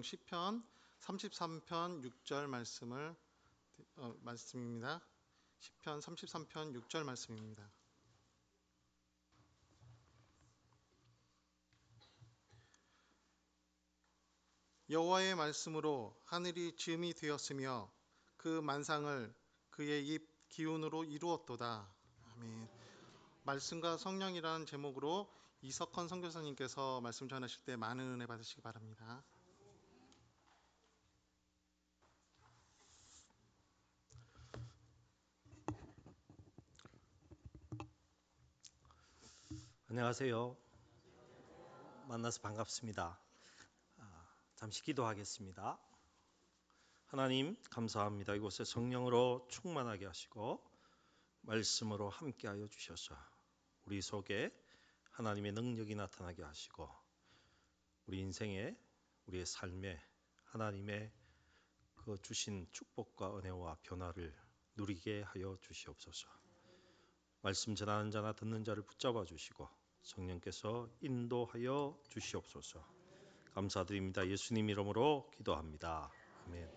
성경 시편 33편 6절 말씀입니다. 시편 33편 6절 말씀입니다. 여호와의 말씀으로 하늘이 지음이 되었으며 그 만상을 그의 입 기운으로 이루었도다. 아멘. 말씀과 성령이라는 제목으로 이석헌 선교사님께서 말씀 전하실 때 많은 은혜 받으시기 바랍니다. 안녕하세요. 만나서 반갑습니다. 잠시 기도하겠습니다. 하나님 감사합니다. 이곳에 성령으로 충만하게 하시고 말씀으로 함께하여 주셔서 우리 속에 하나님의 능력이 나타나게 하시고 우리 인생에 우리의 삶에 하나님의 그 주신 축복과 은혜와 변화를 누리게 하여 주시옵소서. 말씀 전하는 자나 듣는 자를 붙잡아 주시고 성령께서 인도하여 주시옵소서. 감사드립니다. 예수님 이름으로 기도합니다. 아멘.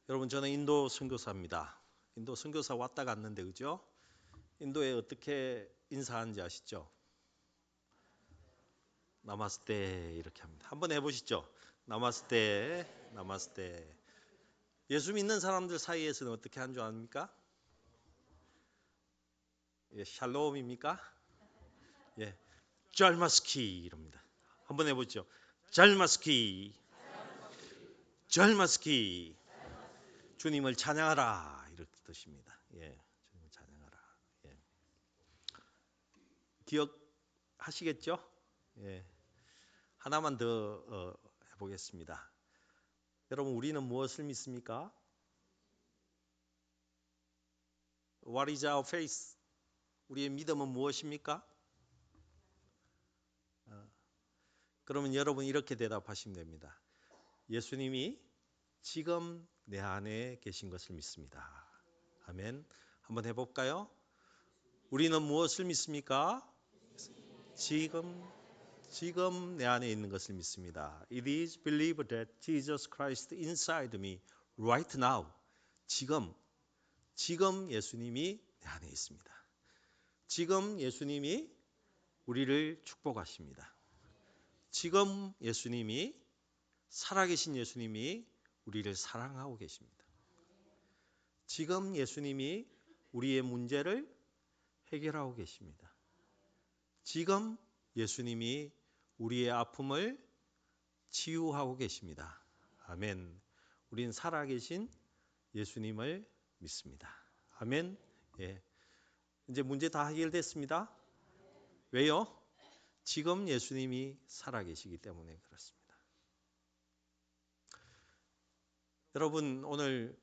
여러분, 저는 인도 선교사입니다. 인도 선교사 왔다 갔는데, 그죠? 인도에 어떻게 인사하는지 아시죠? 나마스테 이렇게 합니다. 한번 해보시죠. 나마스테, 나마스테. 예수 믿는 사람들 사이에서는 어떻게 하는 줄 아십니까? 예, 샬롬입니까? 예, 잘마스키 이럽니다. 한번 해보죠. 잘마스키, 잘마스키. 주님을 찬양하라 이렇게 뜻입니다. 예, 주님을 찬양하라. 예. 기억하시겠죠? 예. 하나만 더 해보겠습니다. 여러분, 우리는 무엇을 믿습니까? What is our faith? 우리의 믿음은 무엇입니까? 그러면 여러분 이렇게 대답하시면 됩니다. 예수님이 지금 내 안에 계신 것을 믿습니다. 아멘. 한번 해볼까요? 우리는 무엇을 믿습니까? 지금 내 안에 있는 것을 믿습니다. It is believed that Jesus Christ inside me right now. 지금 예수님이 내 안에 있습니다. 지금 예수님이 우리를 축복하십니다. 지금 예수님이 살아계신 예수님이 우리를 사랑하고 계십니다. 지금 예수님이 우리의 문제를 해결하고 계십니다. 지금 예수님이 우리의 아픔을 치유하고 계십니다. 아멘. 우린 살아계신 예수님을 믿습니다. 아멘. 예. 이제 문제 다 해결됐습니다. 왜요? 지금 예수님이 살아계시기 때문에 그렇습니다. 여러분, 오늘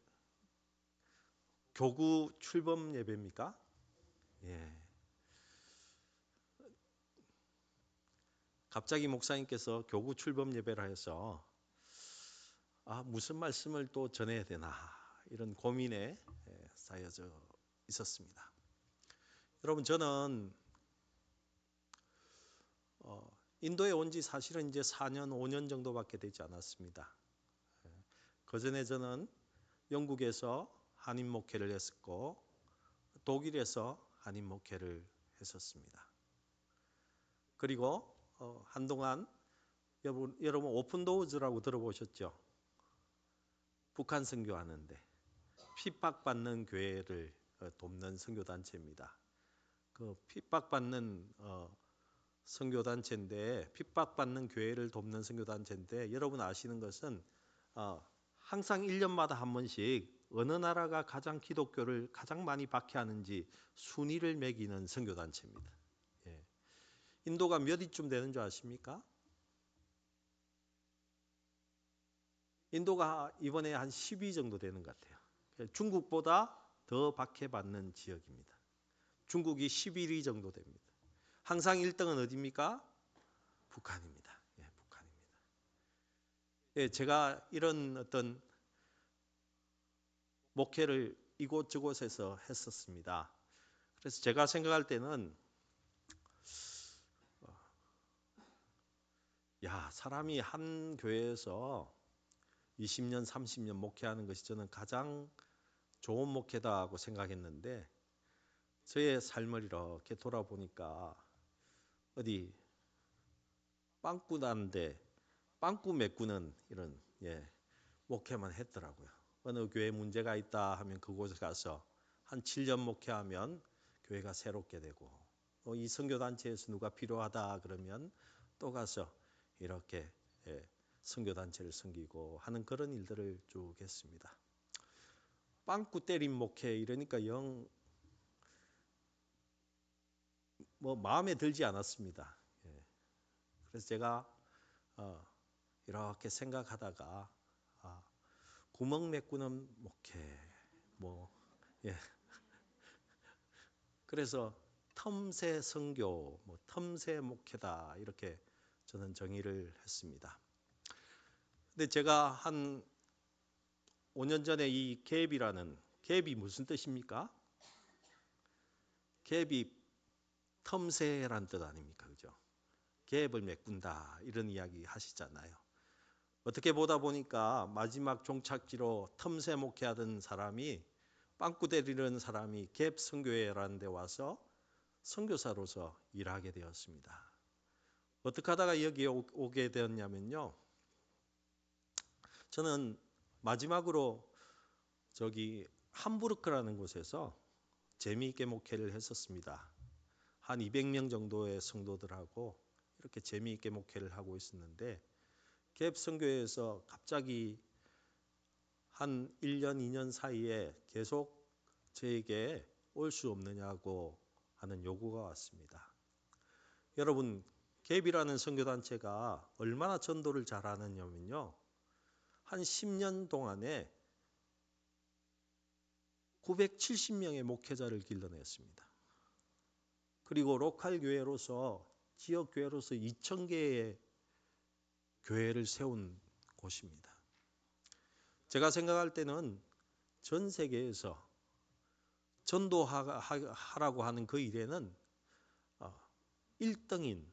교구 출범 예배입니까? 예. 갑자기 목사님께서 교구 출범 예배를 해서 무슨 말씀을 또 전해야 되나 이런 고민에 쌓여져 있었습니다. 여러분, 저는 인도에 온 지 사실은 이제 4년, 5년 정도밖에 되지 않았습니다. 그전에 저는 영국에서 한인 목회를 했었고 독일에서 한인 목회를 했었습니다. 그리고 한동안 여러분 오픈도어즈라고 들어보셨죠? 북한 선교하는데 핍박받는 교회를 돕는 선교단체입니다. 그 핍박받는 선교단체인데 핍박받는 교회를 돕는 선교단체인데 여러분 아시는 것은 항상 1년마다 한 번씩 어느 나라가 가장 기독교를 가장 많이 박해하는지 순위를 매기는 선교단체입니다. 예. 인도가 몇 위쯤 되는 줄 아십니까? 인도가 이번에 한 10위 정도 되는 것 같아요. 중국보다 더 박해받는 지역입니다. 중국이 11위 정도 됩니다. 항상 1등은 어디입니까? 북한입니다. 예, 북한입니다. 예, 제가 이런 어떤 목회를 이곳저곳에서 했었습니다. 그래서 제가 생각할 때는 사람이 한 교회에서 20년, 30년 목회하는 것이 저는 가장 좋은 목회다고 생각했는데 저의 삶을 이렇게 돌아보니까 어디 빵꾸 난데 빵꾸 메꾸는 이런 목회만 했더라고요. 어느 교회에 문제가 있다 하면 그곳에 가서 한 7년 목회하면 교회가 새롭게 되고 이 선교단체에서 누가 필요하다 그러면 또 가서 이렇게 선교단체를 섬기고 하는 그런 일들을 쭉 했습니다. 빵꾸 때린 목회 이러니까 영 마음에 들지 않았습니다. 그래서 제가 이렇게 생각하다가 구멍 메꾸는 목회 예. 그래서 틈새 선교, 틈새 목회다 이렇게 저는 정의를 했습니다. 근데 제가 한 5년 전에 이 갭이 무슨 뜻입니까? 갭이 틈새란 뜻 아닙니까? 그죠? 갭을 메꾼다 이런 이야기 하시잖아요. 어떻게 보다 보니까 마지막 종착지로 틈새 목회하던 사람이 빵꾸 때리는 사람이 갭 선교회라는 데 와서 선교사로서 일하게 되었습니다. 어떻게 하다가 여기에 오게 되었냐면요. 저는 마지막으로 저기 함부르크라는 곳에서 재미있게 목회를 했었습니다. 한 200명 정도의 성도들하고 이렇게 재미있게 목회를 하고 있었는데 갭 선교회에서 갑자기 한 1년, 2년 사이에 계속 저에게 올 수 없느냐고 하는 요구가 왔습니다. 여러분, 갭이라는 선교단체가 얼마나 전도를 잘하느냐면요. 한 10년 동안에 970명의 목회자를 길러냈습니다. 그리고 로컬 교회로서 지역 교회로서 2,000개의 교회를 세운 곳입니다. 제가 생각할 때는 전 세계에서 전도하라고 하는 그 일에는 1등인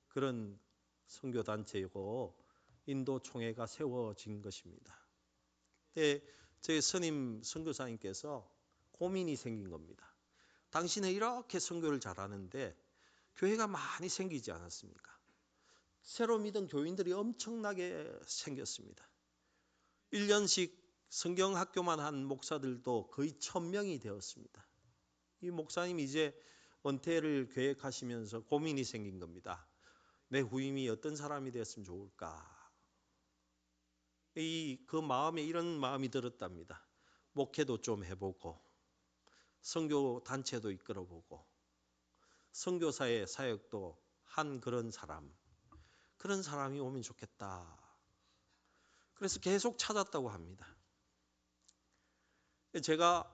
그런 선교단체이고 인도 총회가 세워진 것입니다. 그때 제 선임 선교사님께서 고민이 생긴 겁니다. 당신은 이렇게 선교를 잘하는데 교회가 많이 생기지 않았습니까? 새로 믿은 교인들이 엄청나게 생겼습니다. 1년씩 성경학교만 한 목사들도 거의 1,000명이 되었습니다. 이 목사님이 이제 은퇴를 계획하시면서 고민이 생긴 겁니다. 내 후임이 어떤 사람이 됐으면 좋을까? 그 마음에 이런 마음이 들었답니다. 목회도 좀 해보고 선교 단체도 이끌어보고 선교사의 사역도 한 그런 사람이 오면 좋겠다. 그래서 계속 찾았다고 합니다. 제가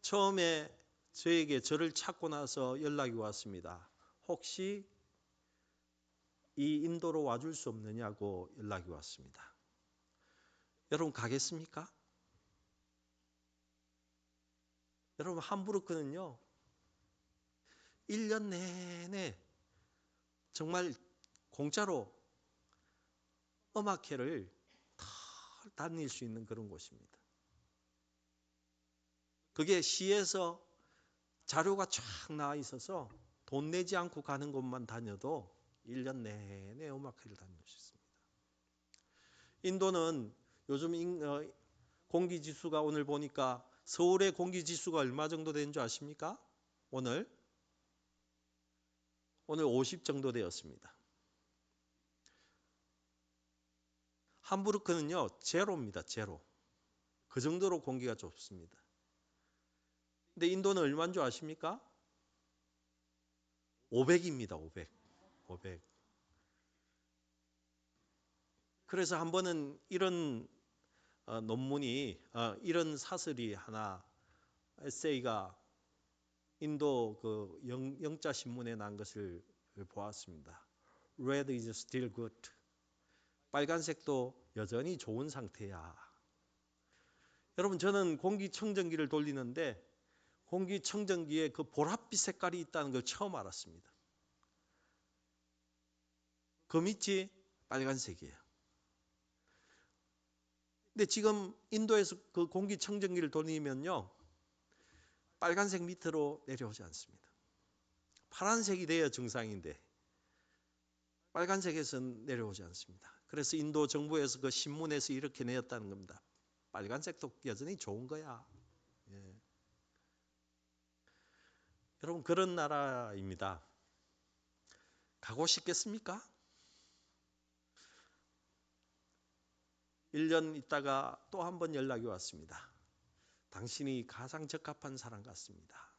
처음에 저를 찾고 나서 연락이 왔습니다. 혹시 이 인도로 와줄 수 없느냐고 연락이 왔습니다. 여러분 가겠습니까? 여러분 함부르크는요 1년 내내 정말 공짜로 음악회를 다 다닐 수 있는 그런 곳입니다. 그게 시에서 자료가 쫙 나와 있어서 돈 내지 않고 가는 곳만 다녀도 1년 내내 음악회를 다닐 수 있습니다. 인도는 요즘 공기지수가 오늘 보니까 서울의 공기지수가 얼마 정도 되는 줄 아십니까? 오늘 50 정도 되었습니다. 함부르크는요 제로입니다. 제로. 그 정도로 공기가 좋습니다. 근데 인도는 얼마인 줄 아십니까? 500입니다. 500. 그래서 한 번은 이런 논문이 이런 사설이 하나 에세이가 인도 그 영자 신문에 난 것을 보았습니다. Red is still good. 빨간색도 여전히 좋은 상태야. 여러분 저는 공기청정기를 돌리는데 공기청정기에 그 보랏빛 색깔이 있다는 걸 처음 알았습니다. 그 밑이 빨간색이에요. 근데 지금 인도에서 그 공기청정기를 돌리면요, 빨간색 밑으로 내려오지 않습니다. 파란색이 돼야 정상인데 빨간색에서는 내려오지 않습니다. 그래서 인도 정부에서 그 신문에서 이렇게 내었다는 겁니다. 빨간색도 여전히 좋은 거야. 예. 여러분, 그런 나라입니다. 가고 싶겠습니까? 1년 있다가 또 한 번 연락이 왔습니다. 당신이 가장 적합한 사람 같습니다.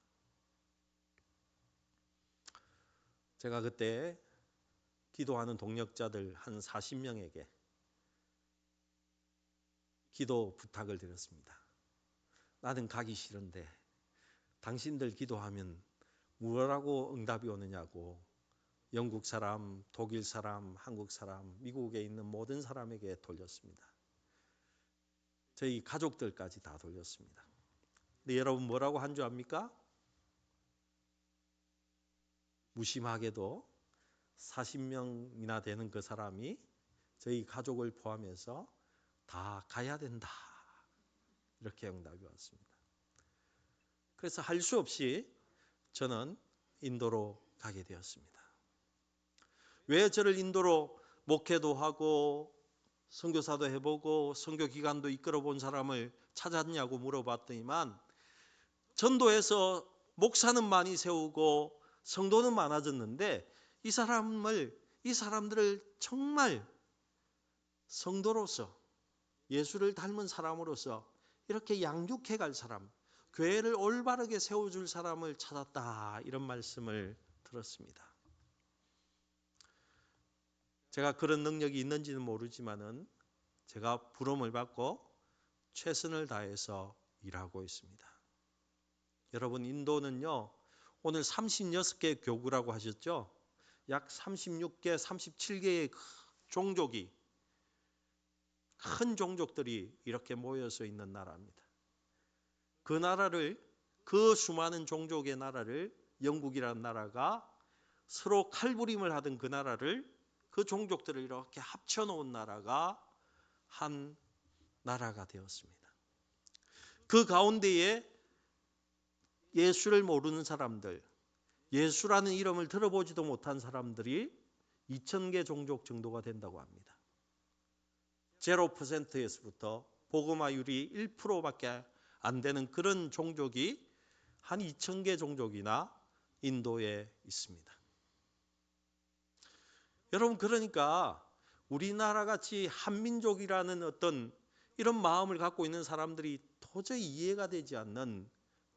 제가 그때 기도하는 동역자들 한 40명에게 기도 부탁을 드렸습니다. 나는 가기 싫은데 당신들 기도하면 뭐라고 응답이 오느냐고 영국 사람, 독일 사람, 한국 사람, 미국에 있는 모든 사람에게 돌렸습니다. 저희 가족들까지 다 돌렸습니다. 근데 여러분 뭐라고 한 줄 압니까? 무심하게도 40명이나 되는 그 사람이 저희 가족을 포함해서 다 가야 된다. 이렇게 응답이 왔습니다. 그래서 할 수 없이 저는 인도로 가게 되었습니다. 왜 저를 인도로 목회도 하고 선교사도 해보고 선교 기관도 이끌어 본 사람을 찾았냐고 물어봤더니만 전도에서 목사는 많이 세우고 성도는 많아졌는데 이 사람들을 정말 성도로서 예수를 닮은 사람으로서 이렇게 양육해 갈 사람, 교회를 올바르게 세워줄 사람을 찾았다, 이런 말씀을 들었습니다. 제가 그런 능력이 있는지는 모르지만은 제가 부름을 받고 최선을 다해서 일하고 있습니다. 여러분, 인도는요, 오늘 36개 교구라고 하셨죠? 약 36개, 37개의 종족이, 큰 종족들이 이렇게 모여서 있는 나라입니다. 그 나라를, 그 수많은 종족의 나라를, 영국이라는 나라가 서로 칼부림을 하던 그 나라를, 그 종족들을 이렇게 합쳐놓은 나라가 한 나라가 되었습니다. 그 가운데에 예수를 모르는 사람들, 예수라는 이름을 들어보지도 못한 사람들이 2,000개 종족 정도가 된다고 합니다. 0%에서부터 복음화율이 1%밖에 안 되는 그런 종족이 한 2,000개 종족이나 인도에 있습니다. 여러분, 그러니까 우리나라 같이 한민족이라는 어떤 이런 마음을 갖고 있는 사람들이 도저히 이해가 되지 않는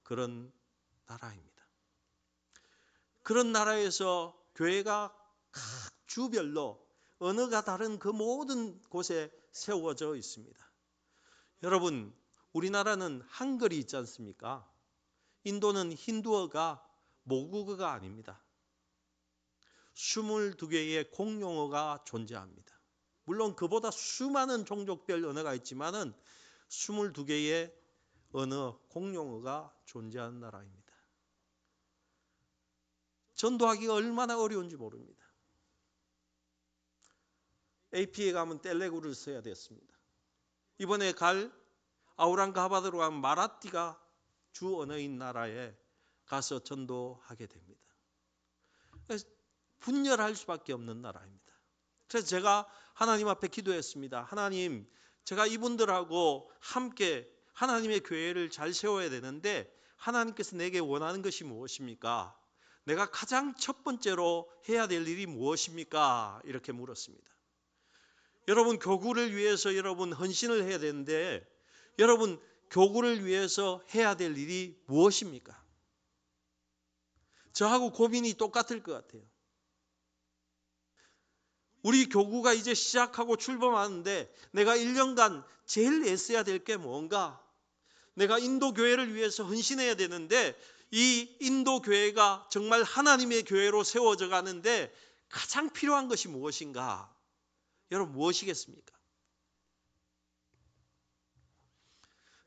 그런 나라입니다. 그런 나라에서 교회가 각 주별로 언어가 다른 그 모든 곳에 세워져 있습니다. 여러분, 우리나라는 한글이 있지 않습니까? 인도는 힌두어가 모국어가 아닙니다. 22개의 공용어가 존재합니다. 물론 그보다 수많은 종족별 언어가 있지만은 22개의 언어, 공용어가 존재하는 나라입니다. 전도하기가 얼마나 어려운지 모릅니다. AP에 가면 텔레구를 써야 됐습니다. 이번에 갈 아우랑가바드로 가면 마라티가 주 언어인 나라에 가서 전도하게 됩니다. 그래서 분열할 수밖에 없는 나라입니다. 그래서 제가 하나님 앞에 기도했습니다. 하나님, 제가 이분들하고 함께 하나님의 교회를 잘 세워야 되는데 하나님께서 내게 원하는 것이 무엇입니까? 내가 가장 첫 번째로 해야 될 일이 무엇입니까? 이렇게 물었습니다. 여러분, 교구를 위해서 여러분 헌신을 해야 되는데 여러분, 교구를 위해서 해야 될 일이 무엇입니까? 저하고 고민이 똑같을 것 같아요. 우리 교구가 이제 시작하고 출범하는데 내가 1년간 제일 애써야 될 게 뭔가? 내가 인도 교회를 위해서 헌신해야 되는데 이 인도 교회가 정말 하나님의 교회로 세워져 가는데 가장 필요한 것이 무엇인가? 여러분, 무엇이겠습니까?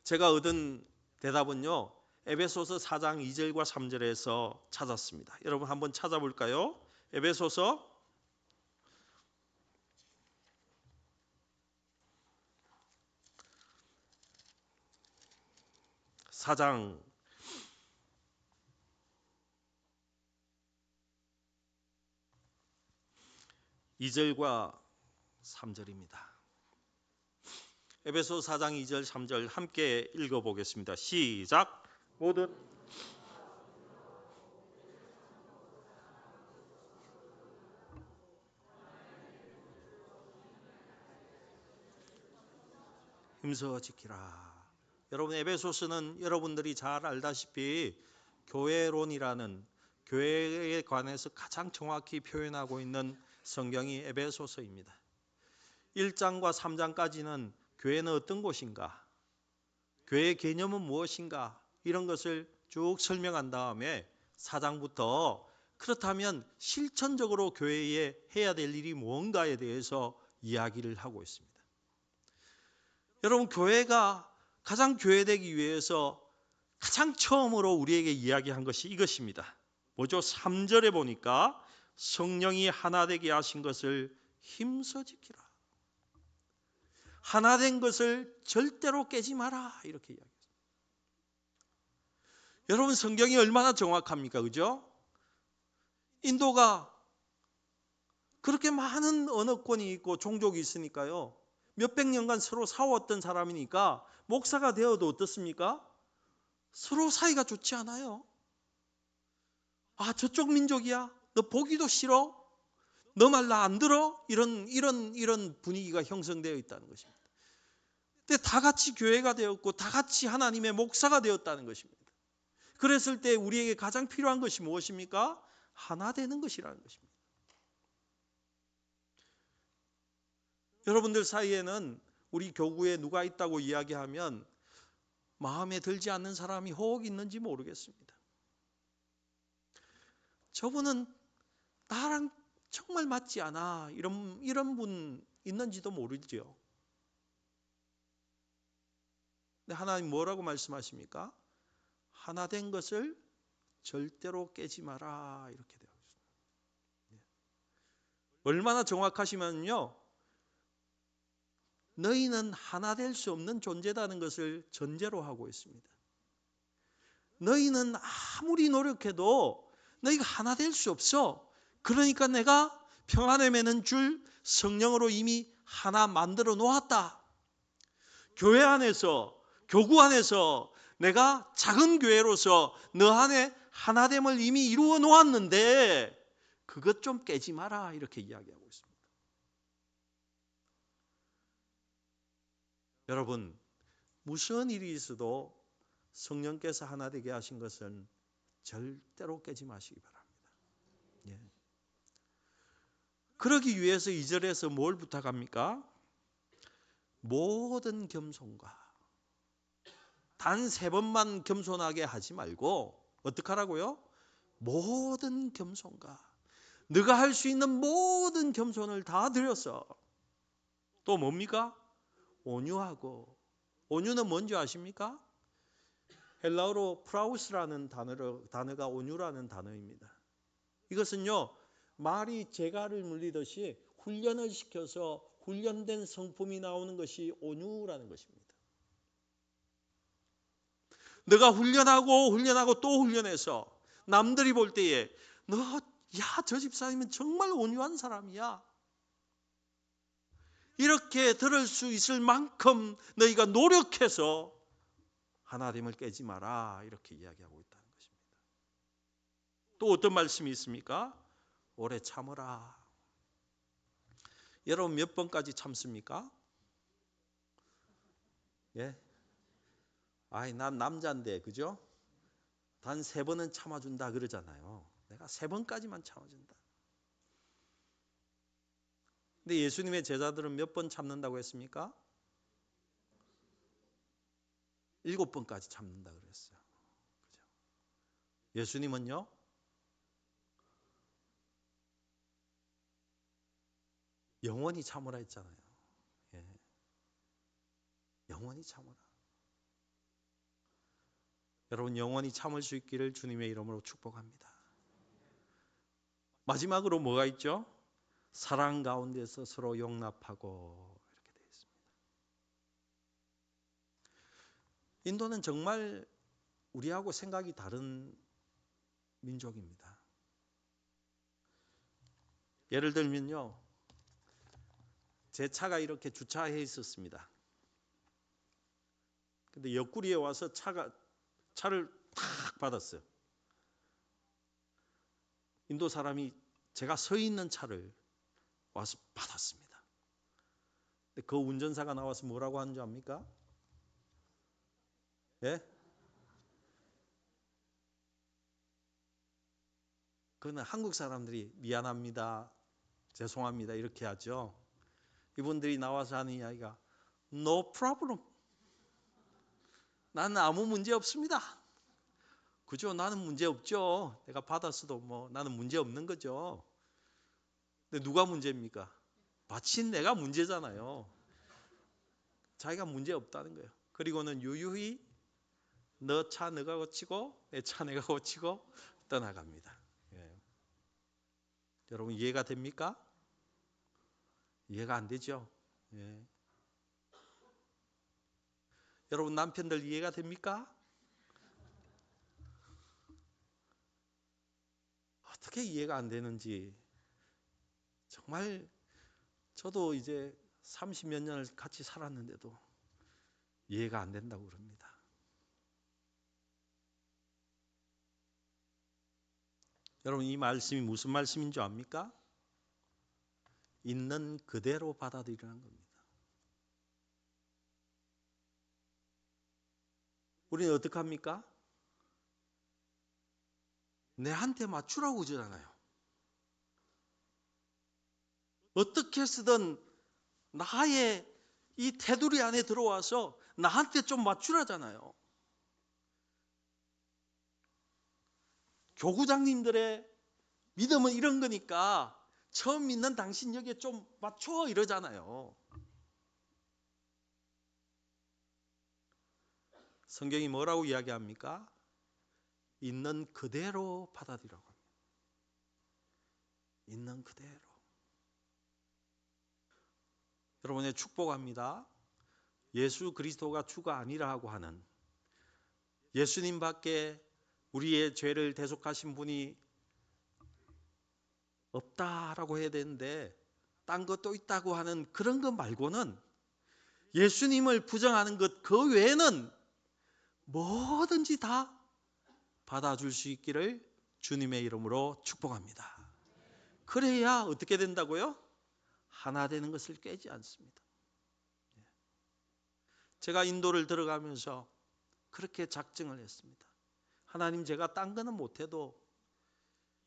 제가 얻은 대답은요, 에베소서 4장 2절과 3절에서 찾았습니다. 여러분 한번 찾아볼까요? 에베소서 4장 2절과 3절입니다. 에베소 4장 2절 3절 함께 읽어보겠습니다. 시작. 모든 힘써 지키라. 여러분, 에베소서는 여러분들이 잘 알다시피 교회론이라는, 교회에 관해서 가장 정확히 표현하고 있는 성경이 에베소서입니다. 1장과 3장까지는 교회는 어떤 곳인가, 교회의 개념은 무엇인가, 이런 것을 쭉 설명한 다음에 4장부터 그렇다면 실천적으로 교회에 해야 될 일이 무언가에 대해서 이야기를 하고 있습니다. 여러분, 교회가 가장 교회되기 위해서 가장 처음으로 우리에게 이야기한 것이 이것입니다. 뭐죠? 3절에 보니까 성령이 하나 되게 하신 것을 힘써 지키라. 하나 된 것을 절대로 깨지 마라. 이렇게 이야기했습니다. 여러분, 성경이 얼마나 정확합니까? 그죠? 인도가 그렇게 많은 언어권이 있고 종족이 있으니까요. 몇백 년간 서로 싸웠던 사람이니까 목사가 되어도 어떻습니까? 서로 사이가 좋지 않아요. 아, 저쪽 민족이야? 너 보기도 싫어? 너 말 나 안 들어? 이런 분위기가 형성되어 있다는 것입니다. 근데 다 같이 교회가 되었고 다 같이 하나님의 목사가 되었다는 것입니다. 그랬을 때 우리에게 가장 필요한 것이 무엇입니까? 하나 되는 것이라는 것입니다. 여러분들 사이에는 우리 교구에 누가 있다고 이야기하면 마음에 들지 않는 사람이 혹 있는지 모르겠습니다. 저분은 나랑 정말 맞지 않아. 이런 분 있는지도 모르죠. 근데 하나님 뭐라고 말씀하십니까? 하나 된 것을 절대로 깨지 마라. 이렇게 되어 있습니다. 얼마나 정확하시면요. 너희는 하나 될 수 없는 존재라는 것을 전제로 하고 있습니다. 너희는 아무리 노력해도 너희가 하나 될 수 없어. 그러니까 내가 평안의 매는 줄 성령으로 이미 하나 만들어 놓았다. 교회 안에서, 교구 안에서 내가 작은 교회로서 너 안에 하나됨을 이미 이루어 놓았는데 그것 좀 깨지 마라. 이렇게 이야기하고 있습니다. 여러분, 무슨 일이 있어도 성령께서 하나 되게 하신 것은 절대로 깨지 마시기 바랍니다. 예. 그러기 위해서 2절에서 뭘 부탁합니까? 모든 겸손과, 단 3번만 겸손하게 하지 말고 어떻게 하라고요? 모든 겸손과, 네가 할 수 있는 모든 겸손을 다 들여서, 또 뭡니까? 온유하고. 온유는 뭔지 아십니까? 헬라어로 프라우스라는 단어가 온유라는 단어입니다. 이것은요, 말이 재갈을 물리듯이 훈련을 시켜서 훈련된 성품이 나오는 것이 온유라는 것입니다. 너가 훈련하고 또 훈련해서 남들이 볼 때에 저 집사님은 정말 온유한 사람이야. 이렇게 들을 수 있을 만큼 너희가 노력해서 하나됨을 깨지 마라. 이렇게 이야기하고 있다는 것입니다. 또 어떤 말씀이 있습니까? 오래 참으라. 여러분 몇 번까지 참습니까? 예? 난 남자인데, 그죠? 단 3번은 참아준다 그러잖아요. 내가 3번까지만 참아준다. 근데 예수님의 제자들은 몇 번 참는다고 했습니까? 7번까지 참는다 그랬어요. 그죠? 예수님은요? 영원히 참으라 했잖아요. 예. 영원히 참으라. 여러분, 영원히 참을 수 있기를 주님의 이름으로 축복합니다. 마지막으로 뭐가 있죠? 사랑 가운데서 서로 용납하고, 이렇게 되어 있습니다. 인도는 정말 우리하고 생각이 다른 민족입니다. 예를 들면요, 제 차가 이렇게 주차해 있었습니다. 근데 옆구리에 와서 차를 탁 받았어요. 인도 사람이 제가 서 있는 차를 와서 받았습니다. 근데 그 운전사가 나와서 뭐라고 하는 줄 압니까? 예? 그거는 한국 사람들이 미안합니다, 죄송합니다 이렇게 하죠. 이분들이 나와서 하는 이야기가 No problem. 나는 아무 문제 없습니다. 그죠? 나는 문제 없죠. 내가 받았어도 뭐 나는 문제 없는 거죠. 근데 누가 문제입니까? 마침 내가 문제잖아요. 자기가 문제 없다는 거예요. 그리고는 유유히 너 차 너가 고치고 내 차 내가 고치고 떠나갑니다. 예. 여러분 이해가 됩니까? 이해가 안 되죠? 예. 여러분 남편들 이해가 됩니까? 어떻게 이해가 안 되는지 정말 저도 이제 30몇 년을 같이 살았는데도 이해가 안 된다고 그럽니다. 여러분 이 말씀이 무슨 말씀인 줄 압니까? 있는 그대로 받아들이라는 겁니다. 우리는 어떻게 합니까? 내한테 맞추라고 그러잖아요. 어떻게 해서든 나의 이 테두리 안에 들어와서 나한테 좀 맞추라잖아요. 교구장님들의 믿음은 이런 거니까 처음 믿는 당신 여기에 좀 맞춰 이러잖아요. 성경이 뭐라고 이야기합니까? 있는 그대로 받아들이라고 합니다. 있는 그대로. 여러분의 축복합니다. 예수 그리스도가 주가 아니라 하고 하는 예수님 밖에 우리의 죄를 대속하신 분이 없다라고 해야 되는데 딴 것도 있다고 하는 그런 것 말고는 예수님을 부정하는 것 그 외에는 뭐든지 다 받아줄 수 있기를 주님의 이름으로 축복합니다. 그래야 어떻게 된다고요? 하나 되는 것을 깨지 않습니다. 제가 인도를 들어가면서 그렇게 작정을 했습니다. 하나님 제가 딴 거는 못해도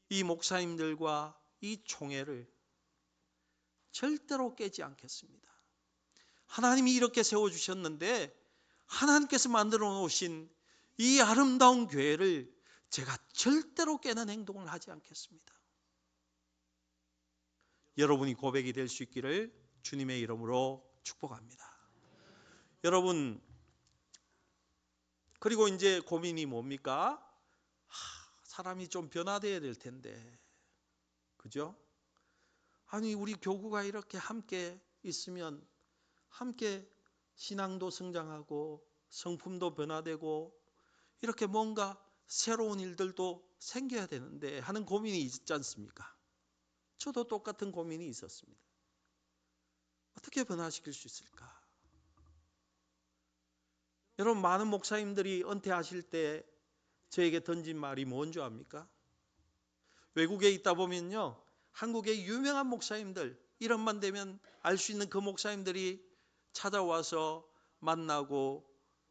이 목사님들과 이 총회를 절대로 깨지 않겠습니다. 하나님이 이렇게 세워주셨는데 하나님께서 만들어 놓으신 이 아름다운 교회를 제가 절대로 깨는 행동을 하지 않겠습니다. 여러분이 고백이 될 수 있기를 주님의 이름으로 축복합니다. 여러분 그리고 이제 고민이 뭡니까? 사람이 좀 변화돼야 될 텐데 그죠? 아니 우리 교구가 이렇게 함께 있으면 함께 신앙도 성장하고 성품도 변화되고 이렇게 뭔가 새로운 일들도 생겨야 되는데 하는 고민이 있지 않습니까? 저도 똑같은 고민이 있었습니다. 어떻게 변화시킬 수 있을까? 여러분 많은 목사님들이 은퇴하실 때 저에게 던진 말이 뭔 줄 압니까? 외국에 있다 보면요 한국의 유명한 목사님들 이름만 되면 알 수 있는 그 목사님들이 찾아와서 만나고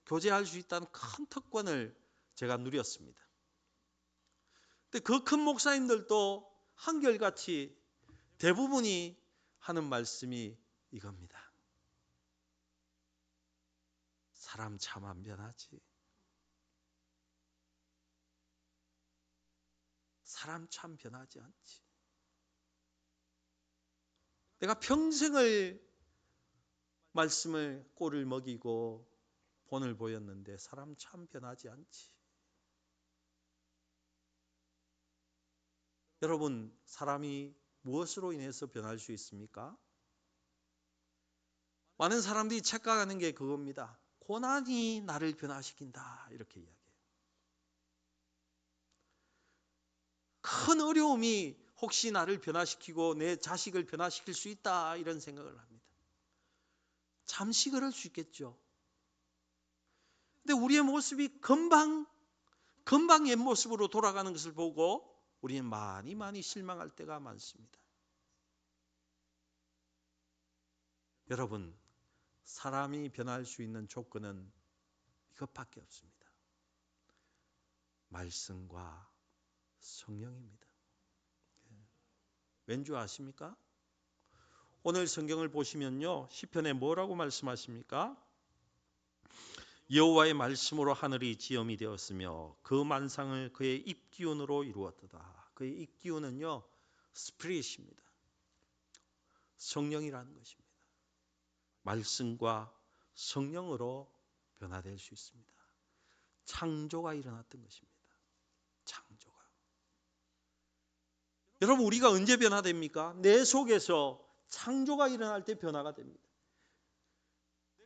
교제할 수 있다는 큰 특권을 제가 누렸습니다. 근데 그 큰 목사님들도 한결같이 대부분이 하는 말씀이 이겁니다. 사람 참 안 변하지. 사람 참 변하지 않지. 내가 평생을 말씀을 꼴을 먹이고 본을 보였는데 사람 참 변하지 않지. 여러분 사람이 무엇으로 인해서 변할 수 있습니까? 많은 사람들이 착각하는 게 그겁니다. 고난이 나를 변화시킨다 이렇게 이야기해요. 큰 어려움이 혹시 나를 변화시키고 내 자식을 변화시킬 수 있다 이런 생각을 합니다. 잠시 그럴 수 있겠죠. 근데 우리의 모습이 금방 옛 모습으로 돌아가는 것을 보고 우리는 많이 실망할 때가 많습니다. 여러분, 사람이 변할 수 있는 조건은 이것밖에 없습니다. 말씀과 성령입니다. 왠지 아십니까? 오늘 성경을 보시면요, 시편에 뭐라고 말씀하십니까? 여호와의 말씀으로 하늘이 지엄이 되었으며 그 만상을 그의 입기운으로 이루었도다. 그의 입기운은요, 스피릿입니다. 성령이라는 것입니다. 말씀과 성령으로 변화될 수 있습니다. 창조가 일어났던 것입니다. 창조가. 여러분, 우리가 언제 변화됩니까? 내 속에서 창조가 일어날 때 변화가 됩니다.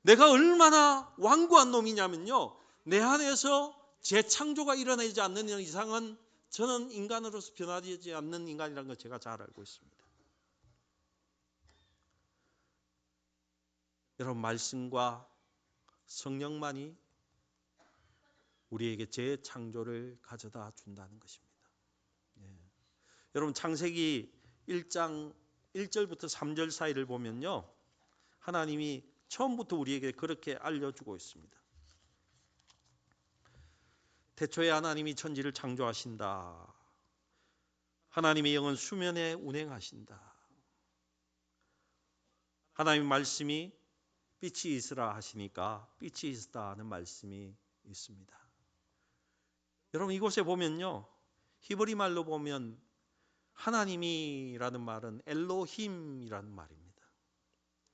내가 얼마나 완고한 놈이냐면요, 내 안에서 재창조가 일어나지 않는 이상은 저는 인간으로서 변화되지 않는 인간이라는 걸 제가 잘 알고 있습니다. 여러분, 말씀과 성령만이 우리에게 재창조를 가져다 준다는 것입니다. 여러분, 창세기 1장 1절부터 3절 사이를 보면요, 하나님이 처음부터 우리에게 그렇게 알려주고 있습니다. 태초에 하나님이 천지를 창조하신다. 하나님의 영은 수면에 운행하신다. 하나님의 말씀이 빛이 있으라 하시니까 빛이 있었다 하는 말씀이 있습니다. 여러분, 이곳에 보면요, 히브리 말로 보면 하나님이라는 말은 엘로힘이라는 말입니다.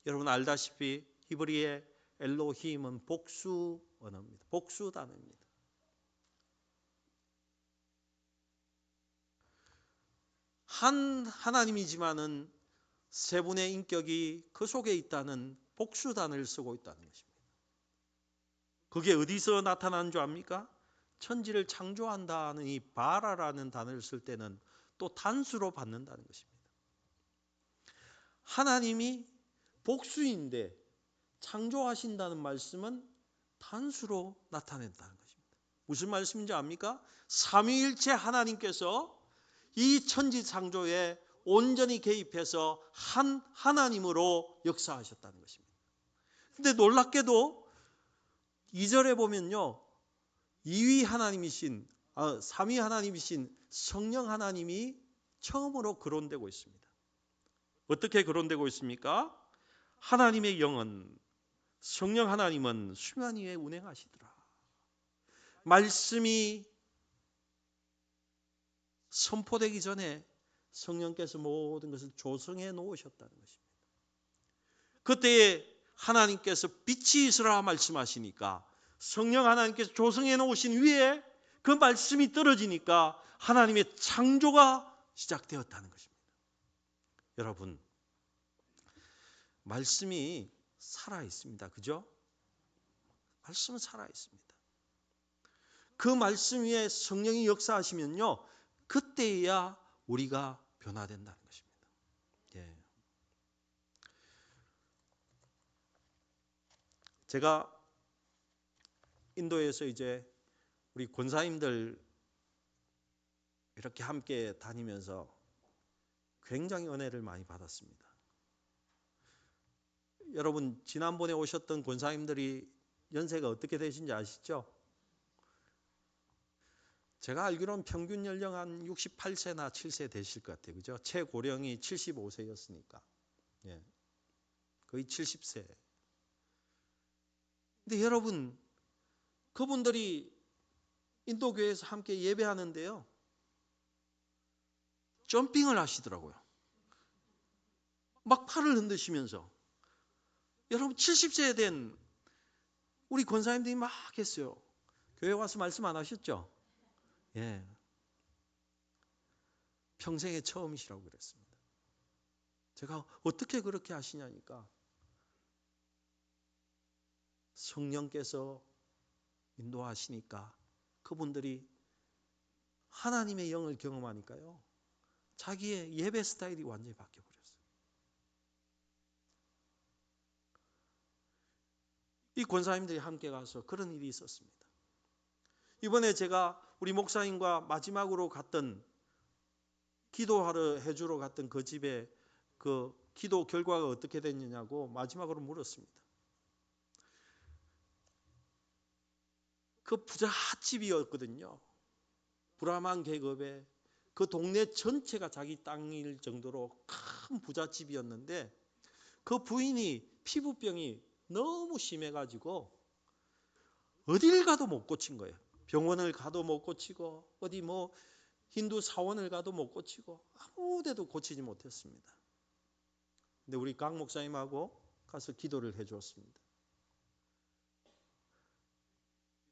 여러분 알다시피 히브리의 엘로힘은 복수 언어입니다. 복수 단어입니다. 한 하나님이지만은 세 분의 인격이 그 속에 있다는 복수 단어를 쓰고 있다는 것입니다. 그게 어디서 나타난 줄 압니까? 천지를 창조한다는 이 바라라는 단어를 쓸 때는 또 단수로 받는다는 것입니다. 하나님이 복수인데 창조하신다는 말씀은 단수로 나타낸다는 것입니다. 무슨 말씀인지 압니까? 삼위일체 하나님께서 이 천지 창조에 온전히 개입해서 한 하나님으로 역사하셨다는 것입니다. 근데 놀랍게도 2절에 보면요, 2위 하나님이신, 3위 하나님이신 성령 하나님이 처음으로 거론되고 있습니다. 어떻게 거론되고 있습니까? 하나님의 영은, 성령 하나님은 수면 위에 운행하시더라. 말씀이 선포되기 전에 성령께서 모든 것을 조성해 놓으셨다는 것입니다. 그때에 하나님께서 빛이 있으라 말씀하시니까 성령 하나님께서 조성해 놓으신 위에 그 말씀이 떨어지니까 하나님의 창조가 시작되었다는 것입니다. 여러분, 말씀이 살아 있습니다. 그죠? 말씀은 살아 있습니다. 그 말씀 위에 성령이 역사하시면요, 그때야 우리가 변화된다는 것입니다. 예. 제가 인도에서 이제 우리 권사님들 이렇게 함께 다니면서 굉장히 은혜를 많이 받았습니다. 여러분, 지난번에 오셨던 권사님들이 연세가 어떻게 되신지 아시죠? 제가 알기로는 평균 연령 한 68세나 7세 되실 것 같아요. 그죠? 최고령이 75세였으니까. 예. 거의 70세. 근데 여러분, 그분들이 인도교회에서 함께 예배하는데요, 점핑을 하시더라고요. 막 팔을 흔드시면서. 여러분, 70세 된 우리 권사님들이 막 했어요. 교회 와서 말씀 안 하셨죠? 예. 평생의 처음이시라고 그랬습니다. 제가 어떻게 그렇게 하시냐니까 성령께서 인도하시니까 그분들이 하나님의 영을 경험하니까요, 자기의 예배 스타일이 완전히 바뀌어버렸어요. 이 권사님들이 함께 가서 그런 일이 있었습니다. 이번에 제가 우리 목사님과 마지막으로 갔던, 기도하러 해주러 갔던 그 집에 그 기도 결과가 어떻게 됐느냐고 마지막으로 물었습니다. 그 부잣집이었거든요. 브라만 계급의 그 동네 전체가 자기 땅일 정도로 큰 부잣집이었는데, 그 부인이 피부병이 너무 심해가지고 어딜 가도 못 고친 거예요. 병원을 가도 못 고치고, 어디 뭐 힌두 사원을 가도 못 고치고, 아무 데도 고치지 못했습니다. 근데 우리 강 목사님하고 가서 기도를 해주었습니다.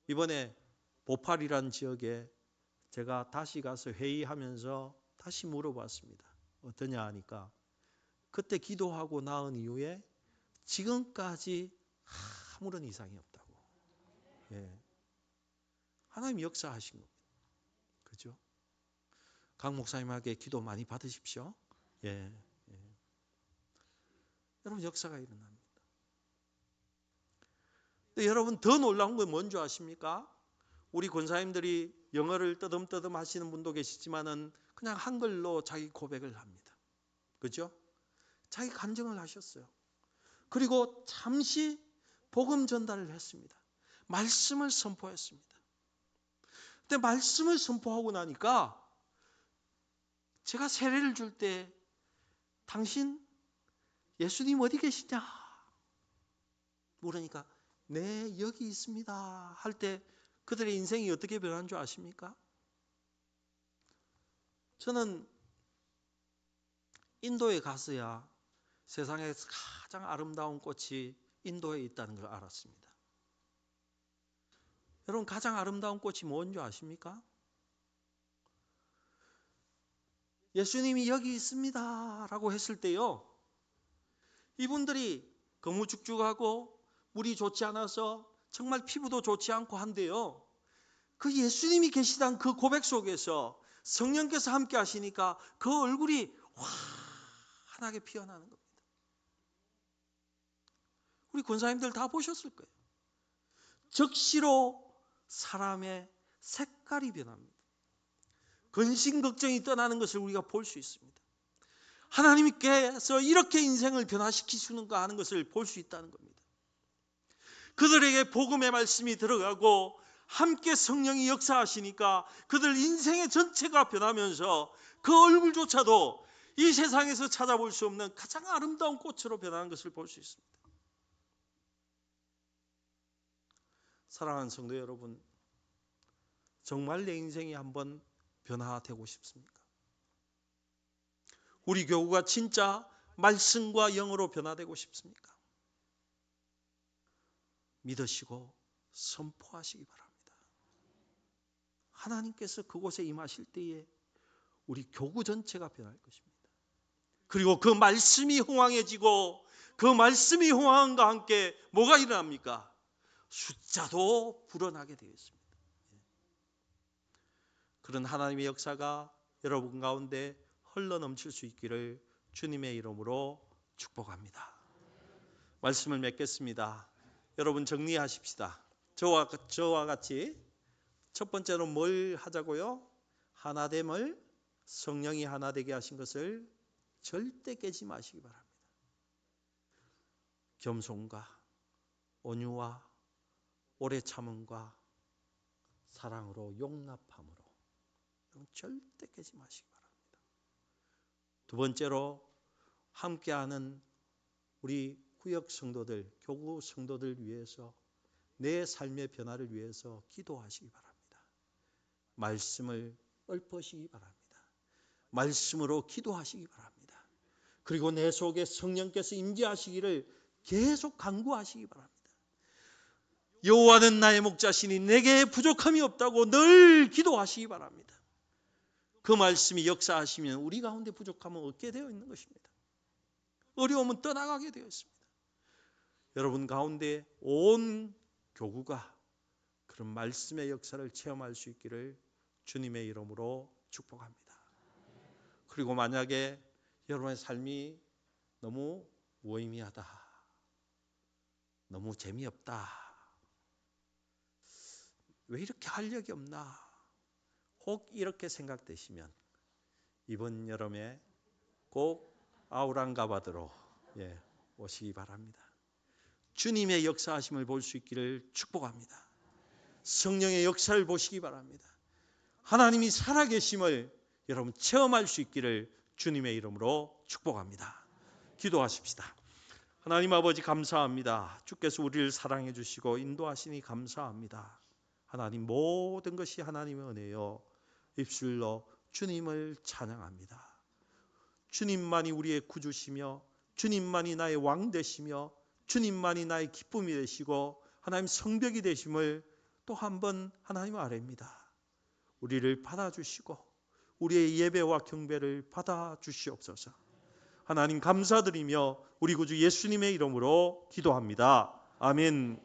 이번에 보팔이라는 지역에 제가 다시 가서 회의하면서 다시 물어봤습니다. 어떠냐 하니까 그때 기도하고 나은 이후에 지금까지 아무런 이상이 없다고. 예. 하나님 역사하신 겁니다. 그죠? 강 목사님에게 기도 많이 받으십시오. 예. 여러분, 역사가 일어납니다. 근데 여러분, 더 놀라운 건 뭔지 아십니까? 우리 권사님들이 영어를 떠듬떠듬 하시는 분도 계시지만은 그냥 한글로 자기 고백을 합니다. 그죠? 자기 간증을 하셨어요. 그리고 잠시 복음 전달을 했습니다. 말씀을 선포했습니다. 근데 말씀을 선포하고 나니까 제가 세례를 줄 때 당신 예수님 어디 계시냐 물으니까 네, 여기 있습니다 할 때 그들의 인생이 어떻게 변한 줄 아십니까? 저는 인도에 가서야 세상에서 가장 아름다운 꽃이 인도에 있다는 걸 알았습니다. 여러분, 가장 아름다운 꽃이 뭔지 아십니까? 예수님이 여기 있습니다 라고 했을 때요, 이분들이 거무죽죽하고 물이 좋지 않아서 정말 피부도 좋지 않고 한데요, 그 예수님이 계시다는 그 고백 속에서 성령께서 함께 하시니까 그 얼굴이 환하게 피어나는 겁니다. 우리 권사님들 다 보셨을 거예요. 즉시로 사람의 색깔이 변합니다. 근심 걱정이 떠나는 것을 우리가 볼 수 있습니다. 하나님께서 이렇게 인생을 변화시키시는가 하는 것을 볼 수 있다는 겁니다. 그들에게 복음의 말씀이 들어가고 함께 성령이 역사하시니까 그들 인생의 전체가 변하면서 그 얼굴조차도 이 세상에서 찾아볼 수 없는 가장 아름다운 꽃으로 변하는 것을 볼 수 있습니다. 사랑하는 성도 여러분, 정말 내 인생이 한번 변화되고 싶습니까? 우리 교구가 진짜 말씀과 영으로 변화되고 싶습니까? 믿으시고 선포하시기 바랍니다. 하나님께서 그곳에 임하실 때에 우리 교구 전체가 변할 것입니다. 그리고 그 말씀이 흥왕해지고 그 말씀이 흥왕함과 함께 뭐가 일어납니까? 숫자도 불어나게 되어 있습니다. 그런 하나님의 역사가 여러분 가운데 흘러넘칠 수 있기를 주님의 이름으로 축복합니다. 말씀을 맺겠습니다. 여러분 정리하십시다. 저와 같이 첫 번째로 뭘 하자고요? 하나됨을, 성령이 하나 되게 하신 것을 절대 깨지 마시기 바랍니다. 겸손과 온유와 오래 참음과 사랑으로 용납함으로 절대 깨지 마시기 바랍니다. 두 번째로 함께하는 우리 구역 성도들, 교구 성도들 위해서 내 삶의 변화를 위해서 기도하시기 바랍니다. 말씀을 읊으시기 바랍니다. 말씀으로 기도하시기 바랍니다. 그리고 내 속에 성령께서 임재하시기를 계속 간구하시기 바랍니다. 여호와는 나의 목자시니 내게 부족함이 없다고 늘 기도하시기 바랍니다. 그 말씀이 역사하시면 우리 가운데 부족함은 없게 되어 있는 것입니다. 어려움은 떠나가게 되어 있습니다. 여러분 가운데 온 교구가 그런 말씀의 역사를 체험할 수 있기를 주님의 이름으로 축복합니다. 그리고 만약에 여러분의 삶이 너무 무의미하다, 너무 재미없다, 왜 이렇게 활력이 없나, 혹 이렇게 생각되시면 이번 여름에 꼭 아우랑가바드로 오시기 바랍니다. 주님의 역사하심을 볼 수 있기를 축복합니다. 성령의 역사를 보시기 바랍니다. 하나님이 살아계심을 여러분 체험할 수 있기를 주님의 이름으로 축복합니다. 기도하십시다. 하나님 아버지 감사합니다. 주께서 우리를 사랑해 주시고 인도하시니 감사합니다. 하나님 모든 것이 하나님의 은혜요, 입술로 주님을 찬양합니다. 주님만이 우리의 구주시며 주님만이 나의 왕 되시며 주님만이 나의 기쁨이 되시고 하나님 성벽이 되심을 또 한 번 하나님 아뢰입니다. 우리를 받아주시고 우리의 예배와 경배를 받아주시옵소서. 하나님 감사드리며 우리 구주 예수님의 이름으로 기도합니다. 아멘.